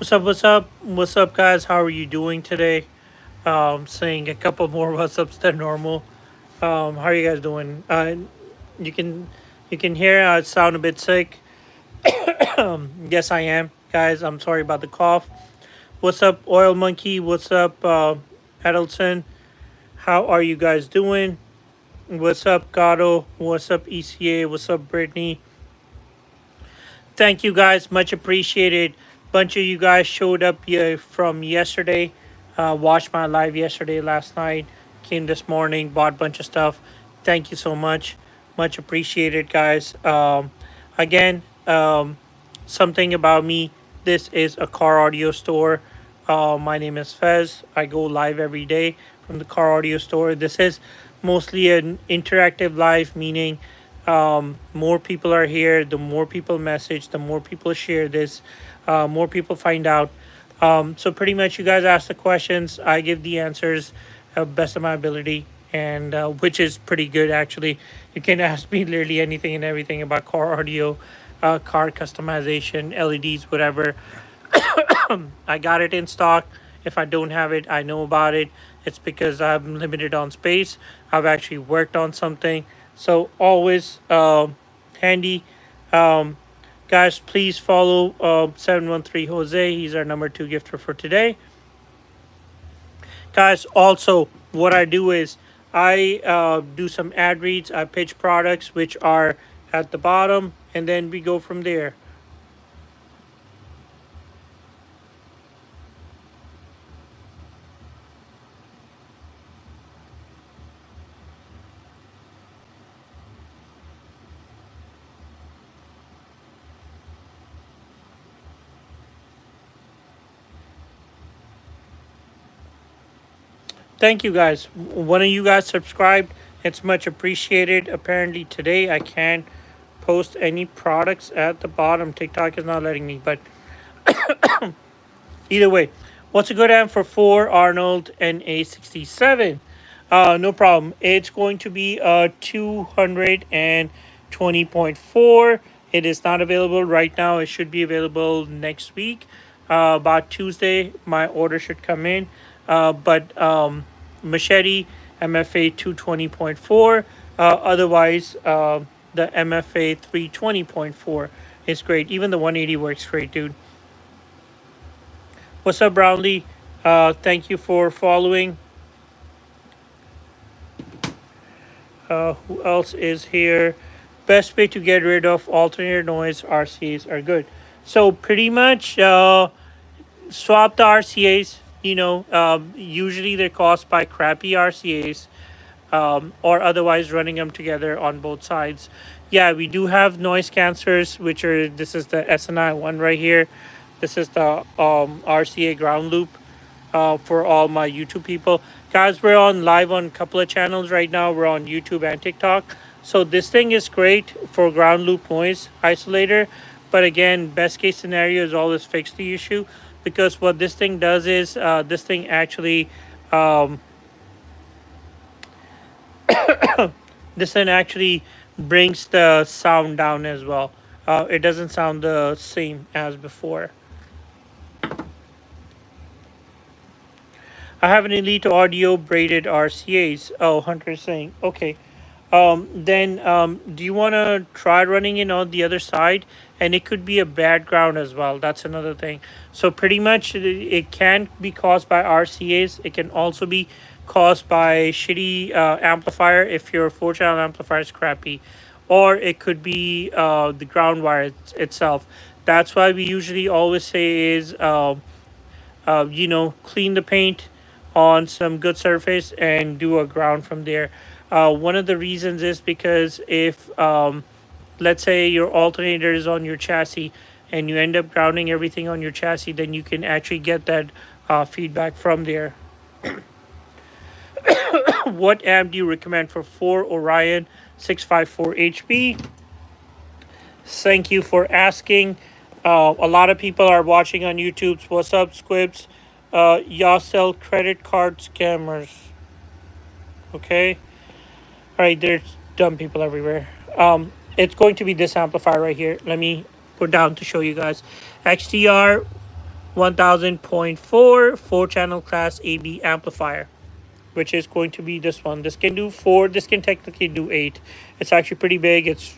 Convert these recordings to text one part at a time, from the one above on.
What's up, guys? How are you doing today? Saying a couple more what's ups than normal. How are you guys doing? You can you can hear I sound a bit sick. Yes, I am, guys. I'm sorry about the cough. What's up, Oil Monkey? What's up, Edelson? How are you guys doing? What's up, Gato? What's up, ECA? What's up, Brittany? Thank you guys, much appreciated. Bunch of you guys showed up from yesterday. Watched my live yesterday, last night. Came this morning, bought a bunch of stuff. Thank you so much appreciated, guys. Again, something about me. This is a car audio store. My name is Fez. I go live every day from the car audio store. This is mostly an interactive live, meaning more people are here, the more people message, the more people share this, more people find out. So pretty much, you guys ask the questions, I give the answers, best of my ability, and which is pretty good actually. You can ask me literally anything and everything about car audio, car customization, LEDs, whatever. I got it in stock. If I don't have it, I know about it. It's because I'm limited on space. I've actually worked on something. So always handy. Um, Guys, please follow 713 Jose. He's our number two gifter for today. Guys, also, what I do is I do some ad reads. I pitch products, which are at the bottom, and then we go from there. Thank you, guys. One of you guys subscribed. It's much appreciated. Apparently, today I can't post any products at the bottom. TikTok is not letting me, but either way, what's a good amp for 4 Arnold and A67? No problem. It's going to be a 220.4. It is not available right now. It should be available next week. About Tuesday, my order should come in. But Machete MFA 220.4. Otherwise, the MFA 320.4 is great. Even the 180 works great, dude. What's up, Brownlee? Thank you for following. Who else is here? Best way to get rid of alternator noise, RCAs are good. So pretty much swap the RCAs. Usually they're caused by crappy RCAs, or otherwise running them together on both sides. Yeah, we do have noise cancers, which are, this is the SNI one right here. This is the RCA ground loop for all my YouTube people. Guys, we're on live on a couple of channels right now. We're on YouTube and TikTok. So this thing is great for ground loop noise isolator. But again, best case scenario is always fix the issue, because what this thing does is this thing actually um, this thing actually brings the sound down as well. It doesn't sound the same as before. I have an Elite Audio braided RCAs. Oh, Hunter's saying, okay. Then do you want to try running it on the other side? And it could be a bad ground as well. That's another thing. So pretty much it can be caused by RCAs. It can also be caused by shitty amplifier if your 4-channel amplifier is crappy. Or it could be the ground wire itself. That's why we usually always say is, clean the paint on some good surface and do a ground from there. One of the reasons is because if, let's say, your alternator is on your chassis and you end up grounding everything on your chassis, then you can actually get that feedback from there. What amp do you recommend for 4 Orion 654 HP? Thank you for asking. A lot of people are watching on YouTube. What's up, Squibs? Y'all sell credit card scammers. Okay. All right, there's dumb people everywhere. It's going to be this amplifier right here. Let me put down to show you guys. XTR 1000.4 4-channel class AB amplifier, which is going to be this one. This can do 4. This can technically do 8. It's actually pretty big. It's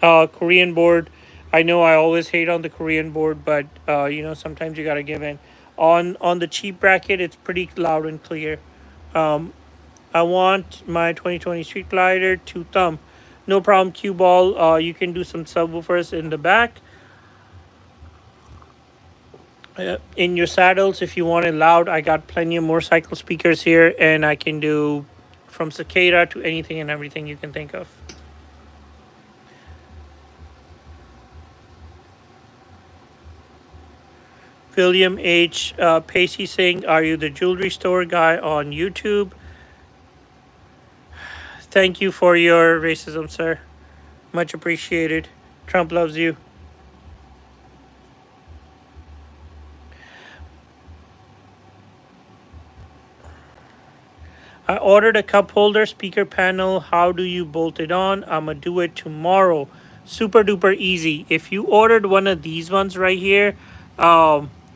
Korean board. I know I always hate on the Korean board, but sometimes you gotta give in. On the cheap bracket, it's pretty loud and clear. I want my 2020 Street Glider to thumb. No problem, cue ball. You can do some subwoofers in the back. In your saddles, if you want it loud, I got plenty of motorcycle speakers here, and I can do from cicada to anything and everything you can think of. William H. Pacey saying, "Are you the jewelry store guy on YouTube?" Thank you for your racism, sir. Much appreciated. Trump loves you. I ordered a cup holder, speaker panel. How do you bolt it on? I'ma do it tomorrow. Super duper easy. If you ordered one of these ones right here,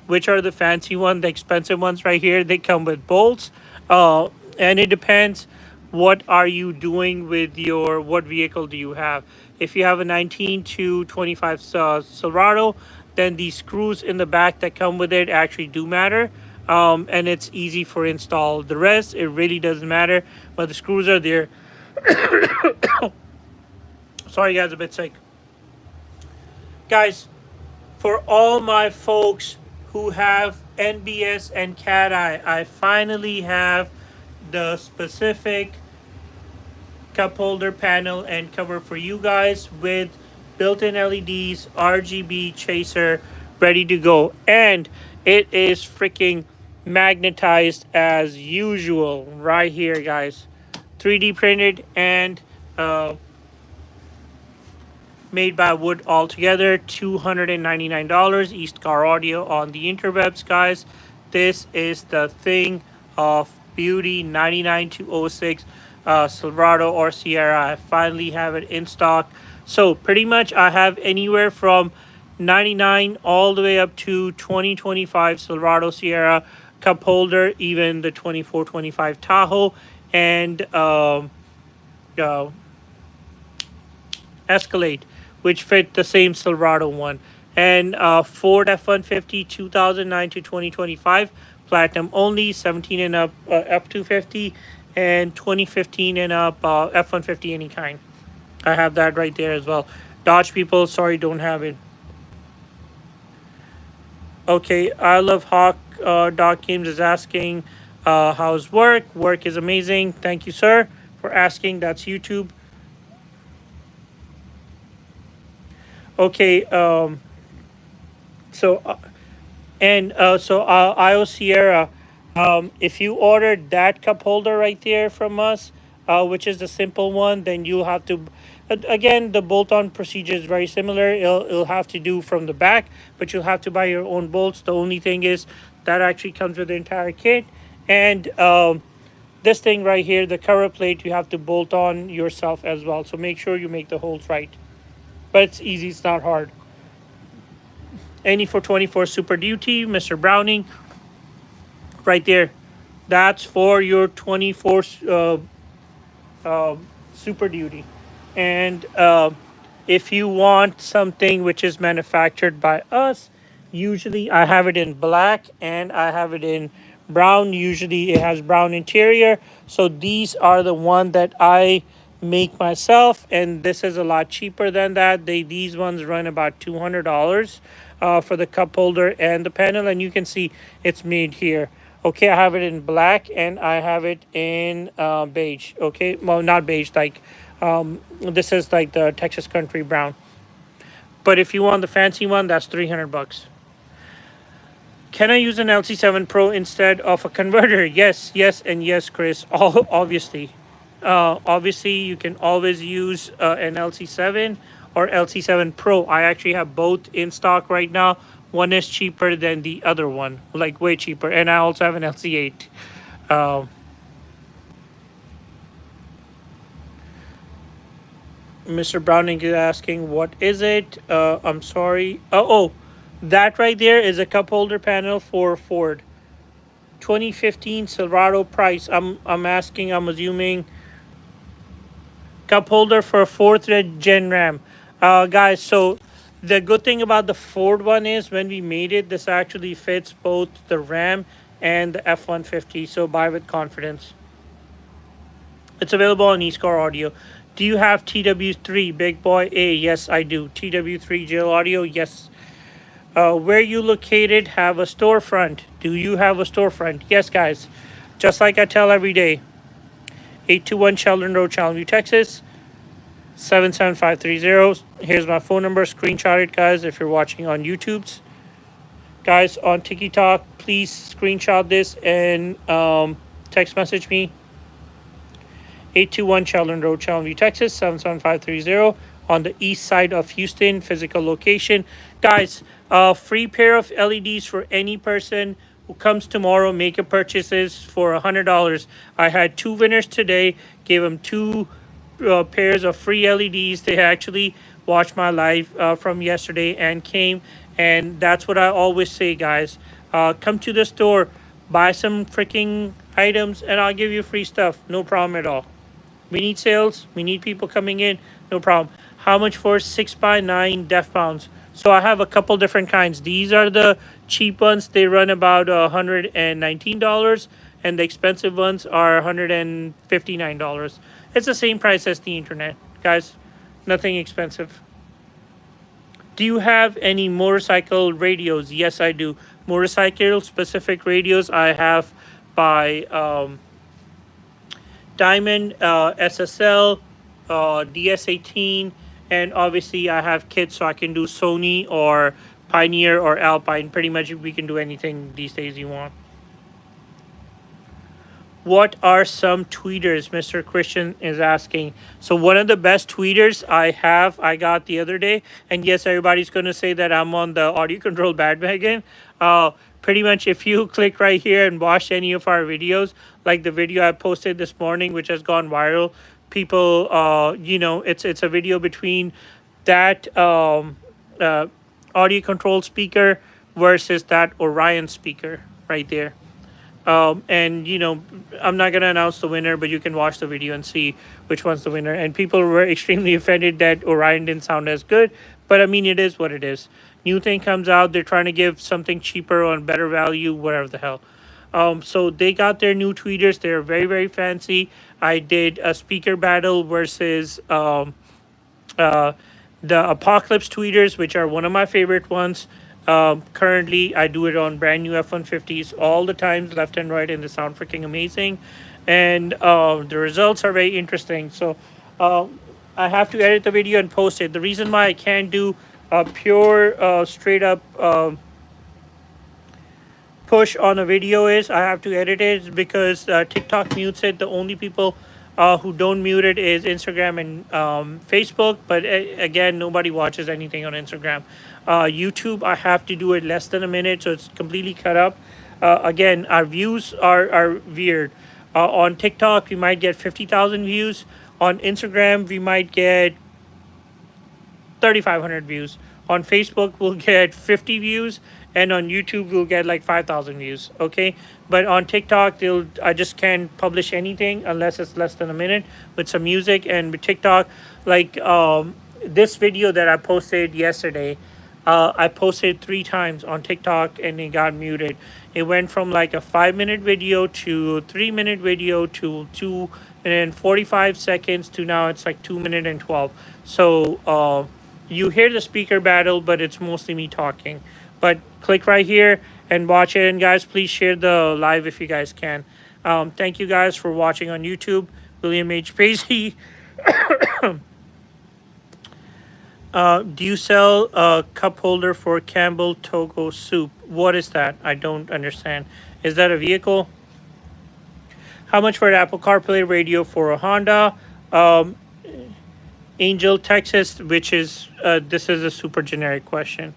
which are the fancy ones, the expensive ones right here, they come with bolts. And it depends what are you doing with what vehicle do you have. If you have a 19 to 25 Silverado, then the screws in the back that come with it actually do matter. And it's easy for install. The rest, it really doesn't matter, but the screws are there. Sorry guys, a bit sick. Guys, for all my folks who have NBS and Cat Eye, I finally have the specific cup holder panel and cover for you guys with built-in LEDs, RGB chaser, ready to go. And it is freaking magnetized as usual right here, guys. 3D printed and made by wood altogether. $299. EastCarAudio on the interwebs, guys. This is the thing of beauty. 99 to 06 Silverado or Sierra. I finally have it in stock. So pretty much I have anywhere from 99 all the way up to 2025 Silverado Sierra cup holder, even the 2425 Tahoe, and Escalade, which fit the same Silverado one. And Ford F-150 2009 to 2025 platinum only, 17 and up F-250, and 2015 and up F-150 any kind. I have that right there as well. Dodge people, sorry, don't have it. Okay, I love Hawk. Doc Games is asking, how's work? Work is amazing. Thank you, sir, for asking. That's YouTube. Okay, so IO Sierra, if you ordered that cup holder right there from us, which is the simple one, then you'll have to, again, the bolt-on procedure is very similar. It'll have to do from the back, but you'll have to buy your own bolts. The only thing is that actually comes with the entire kit. And this thing right here, the cover plate, you have to bolt on yourself as well. So make sure you make the holes right. But it's easy, it's not hard. Any for 24 Super Duty, Mr. Browning, right there. That's for your 24 Super Duty. And if you want something which is manufactured by us, usually I have it in black and I have it in brown. Usually it has brown interior. So these are the one that I make myself, and this is a lot cheaper than that. These ones run about $200 for the cup holder and the panel, and you can see it's made here. Okay, I have it in black and I have it in beige. Okay, well, not beige, like this is like the Texas Country Brown. But if you want the fancy one, that's $300. Can I use an LC7 Pro instead of a converter? Yes, yes, and yes, Chris. Obviously. Obviously, you can always use an LC7 or LC7 Pro. I actually have both in stock right now. One is cheaper than the other one, like way cheaper. And I also have an LC8. Mr. Browning is asking, what is it? I'm sorry. That right there is a cup holder panel for Ford. 2015 Silverado price. I'm assuming cup holder for a fourth gen Ram. Guys, so the good thing about the Ford one is when we made it, this actually fits both the Ram and the F-150. So buy with confidence. It's available on EastCarAudio. Do you have TW3 Big Boy A? Yes, I do. TW3 Jail Audio? Yes. Where you located? Have a storefront? Do you have a storefront? Yes, guys. Just like I tell every day. 821 Sheldon Road, Challengeview, Texas. 77530. Here's my phone number. Screenshot it, guys, if you're watching on YouTube's. Guys, on TikTok, please screenshot this and text message me. 821 Sheldon Road, Challengeview, Texas, 77530, on the east side of Houston, physical location. Guys, free pair of LEDs for any person who comes tomorrow, make a purchases for $100. I had 2 winners today, gave them 2 pairs of free LEDs. They actually watched my live from yesterday and came, and that's what I always say, guys. Come to the store, buy some freaking items, and I'll give you free stuff. No problem at all. We need sales. We need people coming in. No problem. How much for 6x9 def pounds? So I have a couple different kinds. These are the cheap ones. They run about $119, and the expensive ones are $159. It's the same price as the internet, guys. Nothing expensive. Do you have any motorcycle radios? Yes, I do. Motorcycle specific radios I have by Diamond, SSL, DS18, and obviously I have kits, so I can do Sony or Pioneer or Alpine. Pretty much we can do anything these days you want. What are some tweeters? Mr. Christian is asking. So one of the best tweeters I got the other day, and yes, everybody's going to say that I'm on the audio control bandwagon. Pretty much if you click right here and watch any of our videos, like the video I posted this morning, which has gone viral, people, it's a video between that audio control speaker versus that Orion speaker right there. And I'm not gonna announce the winner, but you can watch the video and see which one's the winner. And people were extremely offended that Orion didn't sound as good, but I mean, it is what it is. New thing comes out, they're trying to give something cheaper on better value, whatever the hell. So they got their new tweeters. They're very, very fancy. I did a speaker battle versus the Apocalypse tweeters, which are one of my favorite ones. Currently, I do it on brand new F-150s all the times, left and right, and they sound freaking amazing. And the results are very interesting. So I have to edit the video and post it. The reason why I can't do a pure, straight up push on a video is I have to edit it because TikTok mutes it. The only people who don't mute it is Instagram and Facebook. But again, nobody watches anything on Instagram. YouTube, I have to do it less than a minute, so it's completely cut up. Again, our views are weird. On TikTok, we might get 50,000 views. On Instagram, we might get 3,500 views. On Facebook, we'll get 50 views. And on YouTube, we'll get like 5,000 views, okay? But on TikTok, I just can't publish anything unless it's less than a minute with some music. And with TikTok, like this video that I posted yesterday, I posted 3 times on TikTok and it got muted. It went from like a 5-minute video to 3-minute video to 2 minutes and 45 seconds to now it's like 2 minutes and 12. So you hear the speaker battle, but it's mostly me talking. But click right here and watch it. And guys, please share the live if you guys can. Thank you guys for watching on YouTube. William H. Pacey. Do you sell a cup holder for Campbell Togo soup? What is that? I don't understand. Is that a vehicle? How much for an Apple CarPlay radio for a Honda? Angel, Texas, which is, this is a super generic question.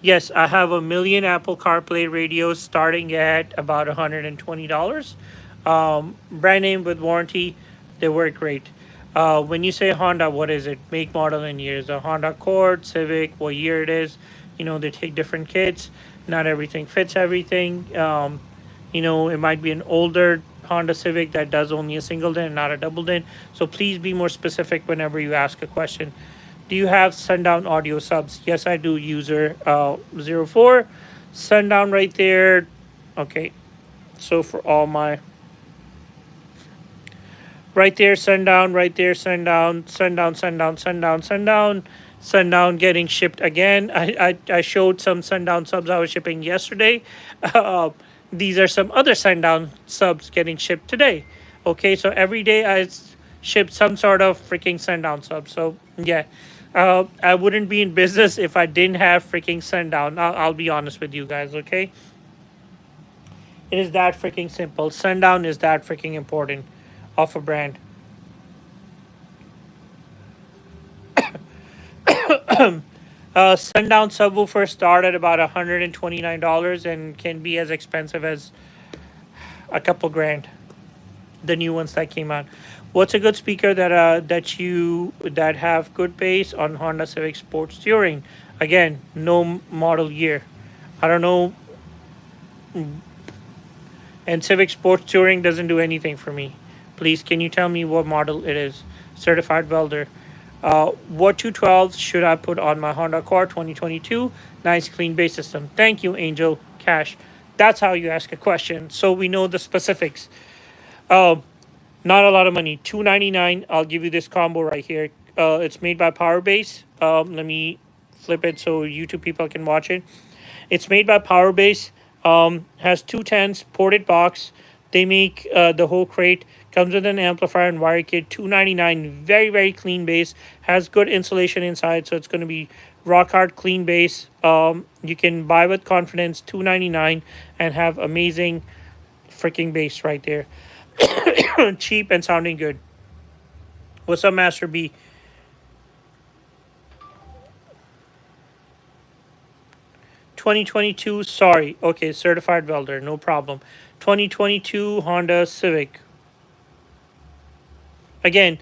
Yes, I have 1 million Apple CarPlay radios starting at about $120. Brand name with warranty. They work great. When you say Honda, what is it? Make, model, and years. A Honda Accord, Civic, what year it is. They take different kits. Not everything fits everything. It might be an older Honda Civic that does only a single din and not a double din. So please be more specific whenever you ask a question. Do you have Sundown audio subs? Yes, I do. User 04. Sundown right there. Okay. So for all my right there, sundown, right there, sundown, sundown, sundown, sundown, sundown, sundown getting shipped again. I showed some sundown subs I was shipping yesterday. Uh, these are some other sundown subs getting shipped today. Okay, so every day ship some sort of freaking sundown sub. So yeah, I wouldn't be in business if I didn't have freaking sundown. I'll be honest with you guys. Okay, it is that freaking simple. Sundown is that freaking important of a brand. Sundown subwoofer start at about $129 and can be as expensive as a couple grand. The new ones that came out. What's a good speaker that have good bass on Honda Civic Sports Touring? Again, no model year. I don't know. And Civic Sports Touring doesn't do anything for me. Please, can you tell me what model it is? Certified welder. What 212s should I put on my Honda Accord 2022? Nice clean base system. Thank you, Angel Cash. That's how you ask a question. So we know the specifics. Uh, Not a lot of money. $299. I'll give you this combo right here. It's made by Powerbase. Let me flip it so YouTube people can watch it. It's made by Powerbase. Has two tens, ported box. They make the whole crate. Comes with an amplifier and wire kit. $299. Very very clean bass. Has good insulation inside, so it's going to be rock hard clean bass. You can buy with confidence. $299 and have amazing freaking bass right there. Cheap and sounding good. What's up, Master B? 2022, sorry. Okay, certified welder, no problem. 2022 Honda Civic. Again,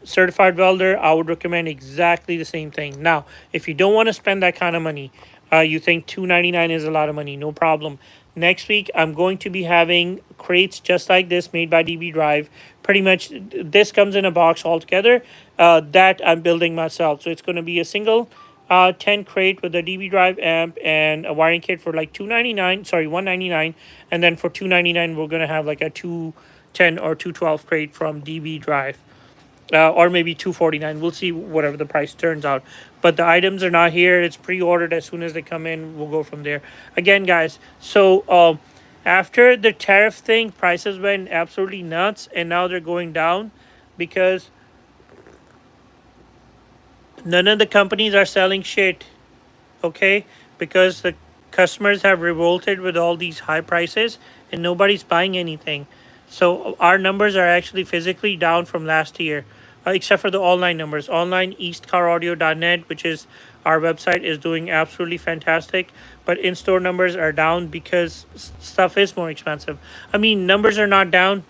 certified welder, I would recommend exactly the same thing. Now, if you don't want to spend that kind of money, you think $299 is a lot of money, no problem. Next week, I'm going to be having crates just like this made by DB Drive. Pretty much, this comes in a box altogether that I'm building myself. So it's going to be a single 10 crate with a DB Drive amp and a wiring kit for like $299. Sorry, $199, and then for $299, we're going to have like a 210 or 212 crate from DB Drive. Or maybe $249. We'll see whatever the price turns out. But the items are not here. It's pre-ordered. As soon as they come in, we'll go from there. Again, guys. So after the tariff thing, prices went absolutely nuts, and now they're going down because none of the companies are selling shit. Okay, because the customers have revolted with all these high prices, and nobody's buying anything. So our numbers are actually physically down from last year, except for the online numbers. Online EastCarAudio.net, which is our website, is doing absolutely fantastic. But in-store numbers are down because stuff is more expensive. I mean, numbers are not down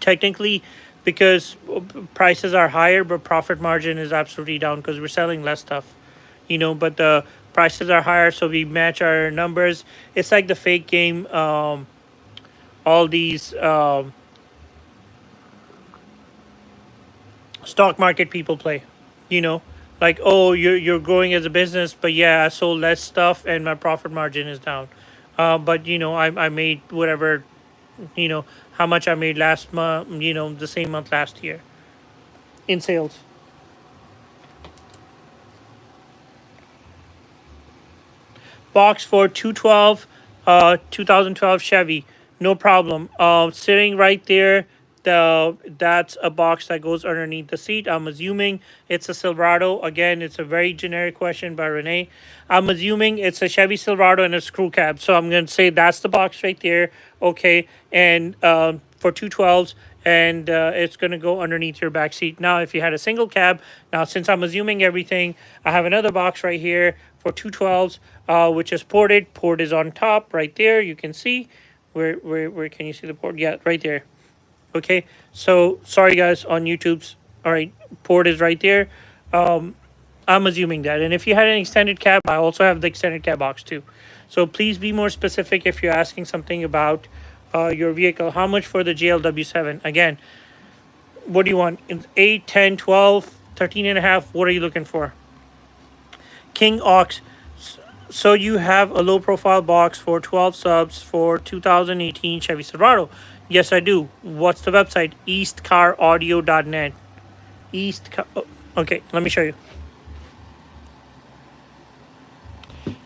technically because prices are higher, but profit margin is absolutely down because we're selling less stuff. But the prices are higher, so we match our numbers. It's like the fake game. All these stock market people play. You know, like, oh, you're growing as a business, but yeah, I sold less stuff and my profit margin is down. But I made whatever, how much I made last month. The same month last year in sales. Box for 2012 Chevy, no problem. Sitting right there. That's a box that goes underneath the seat. I'm assuming it's a Silverado. Again, it's a very generic question by Renee. I'm assuming it's a Chevy Silverado and a screw cab. So I'm gonna say that's the box right there. Okay, and for 212s, and it's gonna go underneath your back seat. Now, if you had a single cab, now since I'm assuming everything, I have another box right here for 212s, which is ported. Port is on top right there. You can see where can you see the port? Yeah, right there. Okay, so sorry guys on YouTube's. All right, port is right there. I'm assuming that. And if you had an extended cab, I also have the extended cab box too. So please be more specific if you're asking something about your vehicle. How much for the GLW7? Again, what do you want? 8, 10, 12, 13 and a half? What are you looking for? King Ox. So you have a low profile box for 12 subs for 2018 Chevy Silverado. Yes, I do. What's the website? EastCarAudio.net. Okay, let me show you.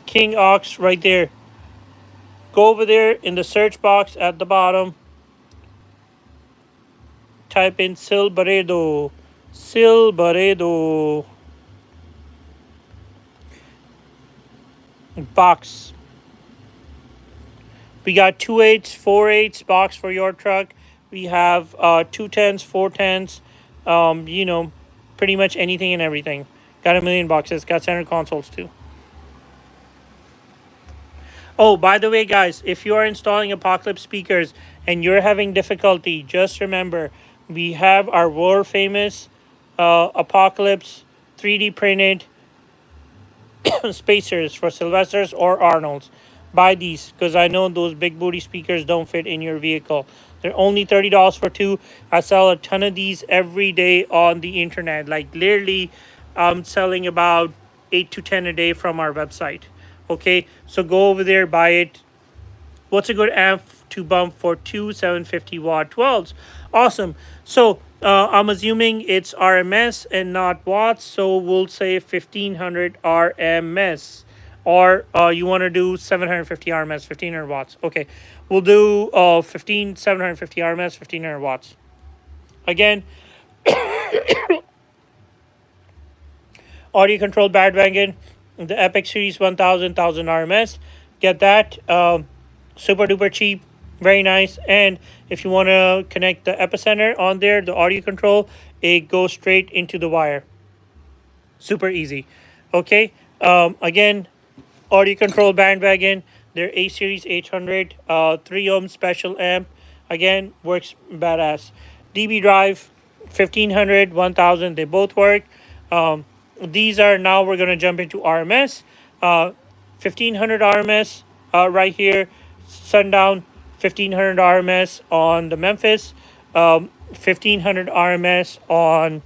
King Ox right there. Go over there in the search box at the bottom. Type in Silverado. Silverado. Box. We got 2.8s, 4.8s box for your truck. We have 2.10s, 4.10s. You know, pretty much anything and everything. Got a million boxes. Got center consoles too. Oh, by the way, guys, if you are installing Apocalypse speakers and you're having difficulty, just remember we have our world famous Apocalypse 3D printed spacers for Sylvester's or Arnold's. Buy these because I know those big booty speakers don't fit in your vehicle. They're only $30 for two. I sell a ton of these every day on the internet. Like literally, I'm selling about 8 to 10 a day from our website. Okay, so go over there, buy it. What's a good amp to bump for two 750 watt 12s? Awesome. So I'm assuming it's RMS and not watts. So we'll say 1500 RMS. Or you want to do 750 RMS, 1500 watts. Okay, we'll do 750 RMS, 1500 watts. Again, audio control bandwagon, the Epic Series 1000 RMS. Get that. Super duper cheap, very nice. And if you want to connect the epicenter on there, the audio control, it goes straight into the wire. Super easy. Okay. Again, audio control bandwagon. They're A Series 800, 3 ohm special amp. Again, works badass. DB drive, 1500, 1000. They both work. These are now we're gonna jump into RMS. 1500 RMS right here. Sundown, 1500 RMS on the Memphis. 1500 RMS on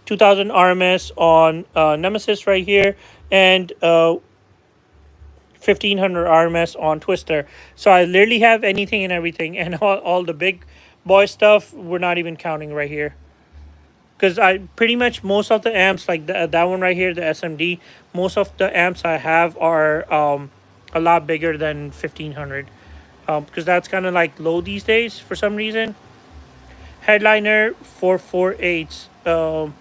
2000 RMS on Nemesis right here, and 1500 RMS on Twister. So I literally have anything and everything, and all the big boy stuff we're not even counting right here. Because I pretty much most of the amps, like that one right here, the SMD, most of the amps I have are a lot bigger than 1500. Because that's kind of like low these days for some reason. Headliner 448s.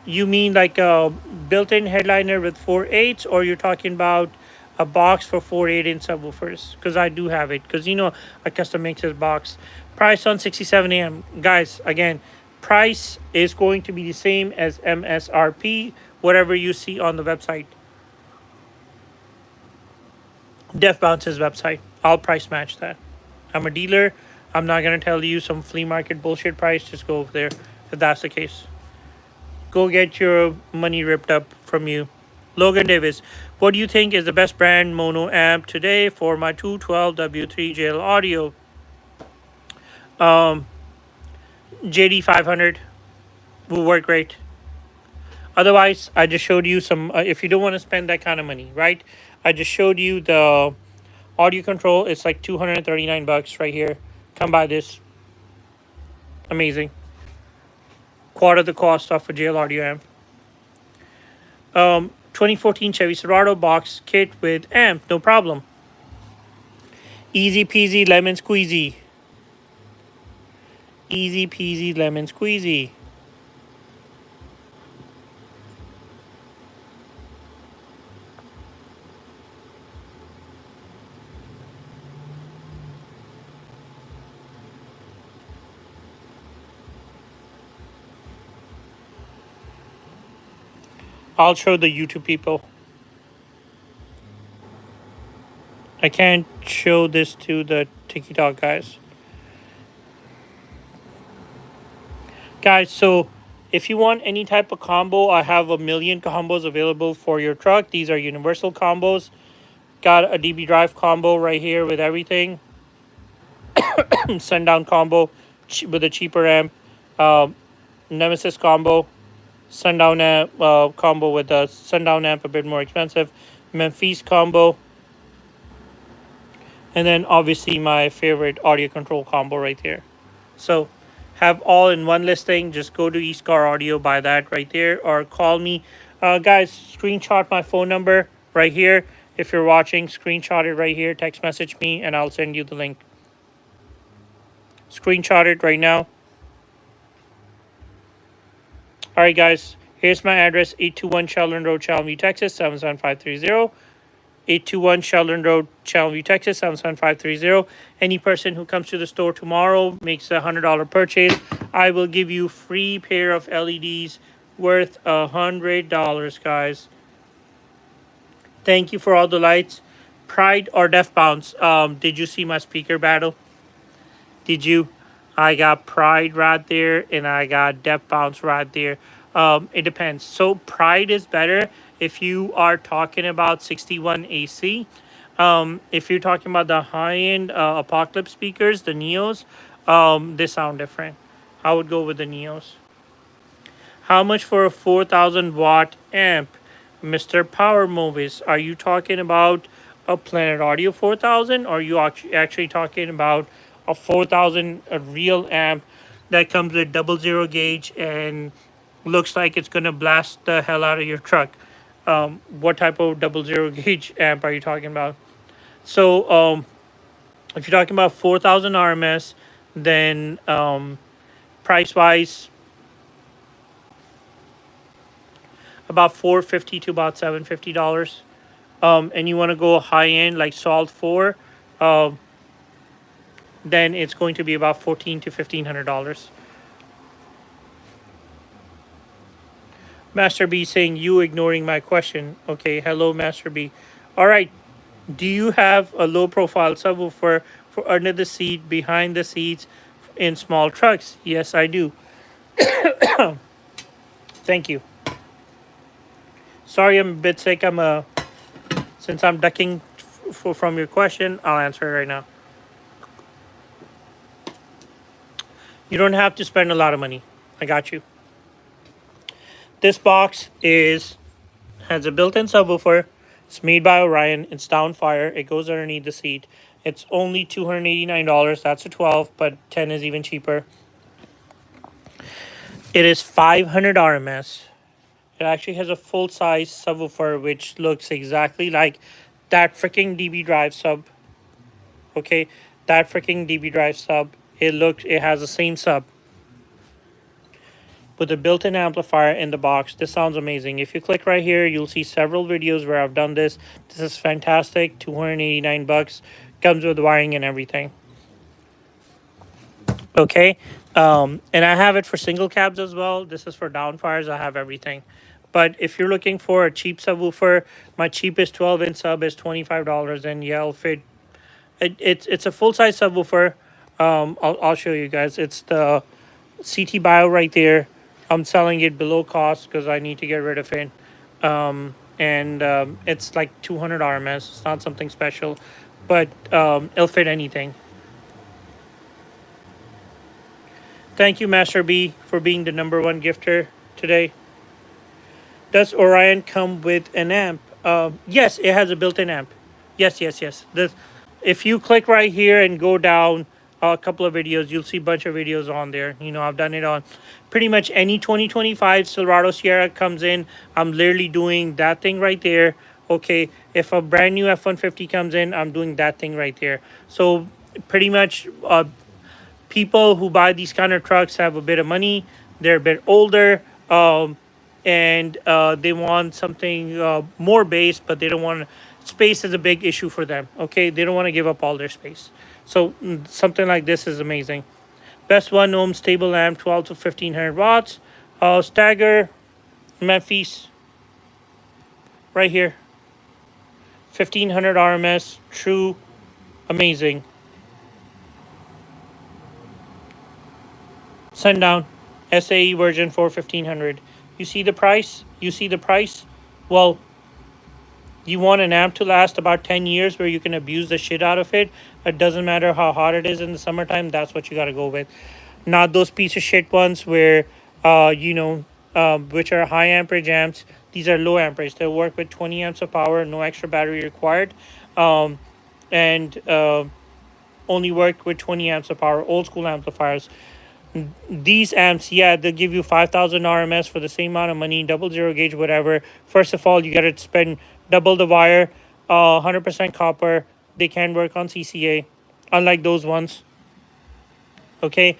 You mean like a built-in headliner with 4.8s, or you're talking about a box for 4.8-inch subwoofers? Because I do have it. Because, you know, I custom make this box. Price on 67AM. Guys, again, price is going to be the same as MSRP, whatever you see on the website. Def Bounce's website. I'll price match that. I'm a dealer. I'm not going to tell you some flea market bullshit price. Just go over there if that's the case. Go get your money ripped up from you. Logan Davis, what do you think is the best brand mono amp today for my 212W3 JL audio? JD 500 will work great. Otherwise, I just showed you some, if you don't want to spend that kind of money, right? I just showed you the audio control. It's like $239 right here. Come buy this. Amazing. Quarter the cost of a JL audio amp. 2014 Chevy Silverado box kit with amp, no problem. Easy peasy lemon squeezy. Easy peasy lemon squeezy. I'll show the YouTube people. I can't show this to the TikTok guys. Guys, so If you want any type of combo, I have a million combos available for your truck. These are universal combos. Got a DB drive combo right here with everything. Sundown combo with a cheaper amp. Nemesis combo. Sundown amp combo with a Sundown amp a bit more expensive. Memphis combo. And then obviously my favorite audio control combo right there. So have all in one listing. Just go to EastCarAudio, buy that right there, or call me. Guys, screenshot my phone number right here. If you're watching, screenshot it right here. Text message me, and I'll send you the link. Screenshot it right now. All right, guys. Here's my address: 821 Sheldon Road, Challengeview, Texas 77530. 821 Sheldon Road, Challengeview, Texas 77530. Any person who comes to the store tomorrow makes a $100 purchase, I will give you free pair of LEDs worth $100, guys. Thank you for all the lights. Pride or Def Bounce? Did you see my speaker battle? Did you? I got Pride right there, and I got Def Bounce right there. It depends. So Pride is better if you are talking about 61 AC. If you're talking about the high-end Apocalypse speakers, the Neos, they sound different. I would go with the Neos. How much for a 4,000 watt amp? Mr. Power Movies, are you talking about a Planet Audio 4000, or are you actually talking about a 4,000 a real amp that comes with 00 gauge and looks like it's going to blast the hell out of your truck? What type of 00 gauge amp are you talking about? So if you're talking about 4,000 RMS, then price wise, about $450 to about $750. And you want to go high end like Salt 4, then it's going to be about $1,400 to $1,500. Master B saying you ignoring my question. Okay, hello Master B. All right. Do you have a low profile subwoofer for under the seat, behind the seats in small trucks? Yes, I do. Thank you. Sorry, I'm a bit sick. Since I'm ducking from your question, I'll answer it right now. You don't have to spend a lot of money. I got you. This box has a built-in subwoofer. It's made by Orion. It's downfire. It goes underneath the seat. It's only $289. That's a 12, but 10 is even cheaper. It is 500 RMS. It actually has a full-size subwoofer, which looks exactly like that freaking DB drive sub. Okay, that freaking DB drive sub. It has the same sub with a built-in amplifier in the box. This sounds amazing. If you click right here, you'll see several videos where I've done this. This is fantastic. $289. Comes with wiring and everything. Okay, and I have it for single cabs as well. This is for downfires. I have everything. But if you're looking for a cheap subwoofer, my cheapest 12-inch sub is $25, and yeah, it'll fit. It's a full-size subwoofer. I'll show you guys. It's the CT Bio right there. I'm selling it below cost because I need to get rid of it. It's like 200 RMS. It's not something special, but it'll fit anything. Thank you, Master B, for being the #1 gifter today. Does Orion come with an amp? Yes, it has a built-in amp. Yes. If you click right here and go down a couple of videos, you'll see a bunch of videos on there. I've done it on pretty much any 2025 Silverado Sierra comes in. I'm literally doing that thing right there. Okay, if a brand new F-150 comes in, I'm doing that thing right there. So pretty much people who buy these kind of trucks have a bit of money. They're a bit older. And they want something more base, but they don't want space is a big issue for them. Okay, they don't want to give up all their space. So something like this is amazing. Best 1 ohm stable amp, 12 to 1500 watts. Stagger, Memphis, right here. 1500 RMS, true, amazing. Sundown, SAE version for 1500. You see the price? You see the price? Well, you want an amp to last about 10 years where you can abuse the shit out of it. It doesn't matter how hot it is in the summertime. That's what you got to go with. Not those piece of shit ones where, which are high amperage amps. These are low amperage. They work with 20 amps of power, no extra battery required, and only work with 20 amps of power. Old school amplifiers. These amps, yeah, they'll give you 5,000 RMS for the same amount of money, double zero gauge, whatever. First of all, you got to spend double the wire, 100% copper. They can work on CCA, unlike those ones. Okay,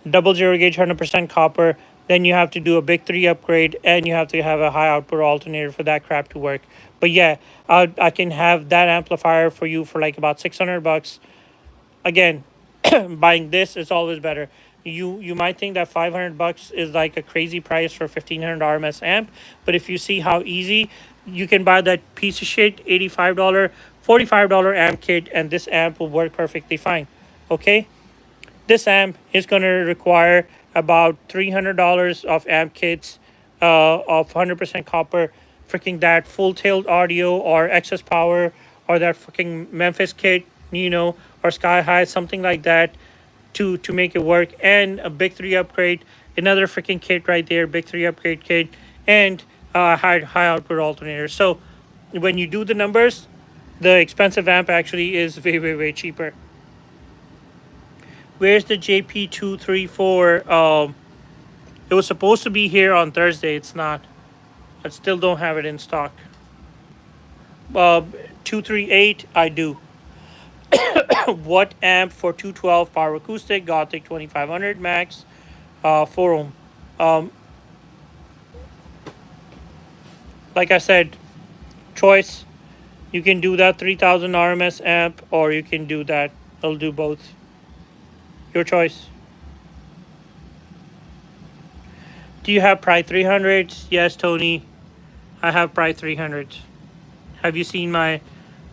double zero gauge, 100% copper. Then you have to do a big 3 upgrade, and you have to have a high output alternator for that crap to work. But yeah, I can have that amplifier for you for like about $600. Again, buying this is always better. You might think that $500 is like a crazy price for 1500 RMS amp, but if you see how easy you can buy that piece of shit $85, $45 amp kit, and this amp will work perfectly fine. Okay, this amp is going to require about $300 of amp kits, of 100% copper, freaking that full tilt audio or excess power, or that freaking Memphis kit, or Sky High, something like that, to make it work, and a big 3 upgrade, another freaking kit right there, big 3 upgrade kit, and high output alternator. So when you do the numbers, the expensive amp actually is way cheaper. Where's the JP234? It was supposed to be here on Thursday. It's not. I still don't have it in stock. 238, I do. What amp for 212 power acoustic, Gothic 2500 max, 4 ohm. Like I said, choice. You can do that 3000 RMS amp, or you can do that. I'll do both. Your choice. Do you have Pride 300s? Yes, Tony. I have Pride 300s. Have you seen my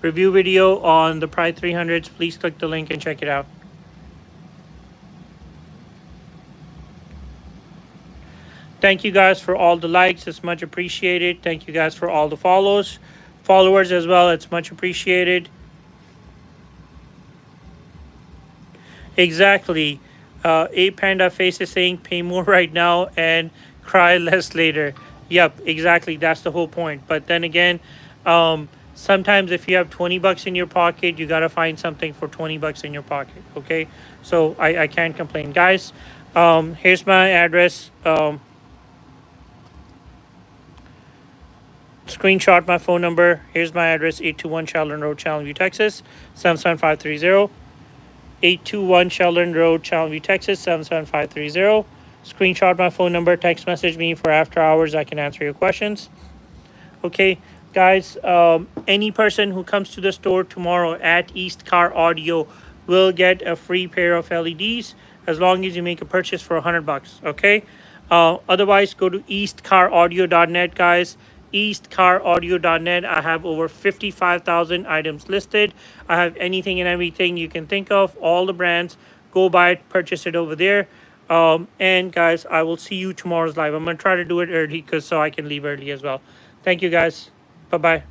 review video on the Pride 300s? Please click the link and check it out. Thank you guys for all the likes. It's much appreciated. Thank you guys for all the followers as well. It's much appreciated. Exactly. A Panda Face is saying pay more right now and cry less later. Yep, exactly. That's the whole point. But then again, sometimes if you have $20 in your pocket, you got to find something for $20 in your pocket. Okay. So I can't complain. Guys, here's my address. Screenshot my phone number. Here's my address, 821 Sheldon Road, Challengeview, Texas, 77530. 821 Sheldon Road, Challengeview, Texas, 77530. Screenshot my phone number, text message me for after hours. I can answer your questions. Okay, guys, any person who comes to the store tomorrow at EastCarAudio will get a free pair of LEDs as long as you make a purchase for $100. Okay. Otherwise, go to EastCarAudio.net, guys. EastCarAudio.net. I have over 55,000 items listed. I have anything and everything you can think of, all the brands. Go buy it, purchase it over there. And guys, I will see you tomorrow's live. I'm gonna try to do it early so I can leave early as well. Thank you guys. Bye bye.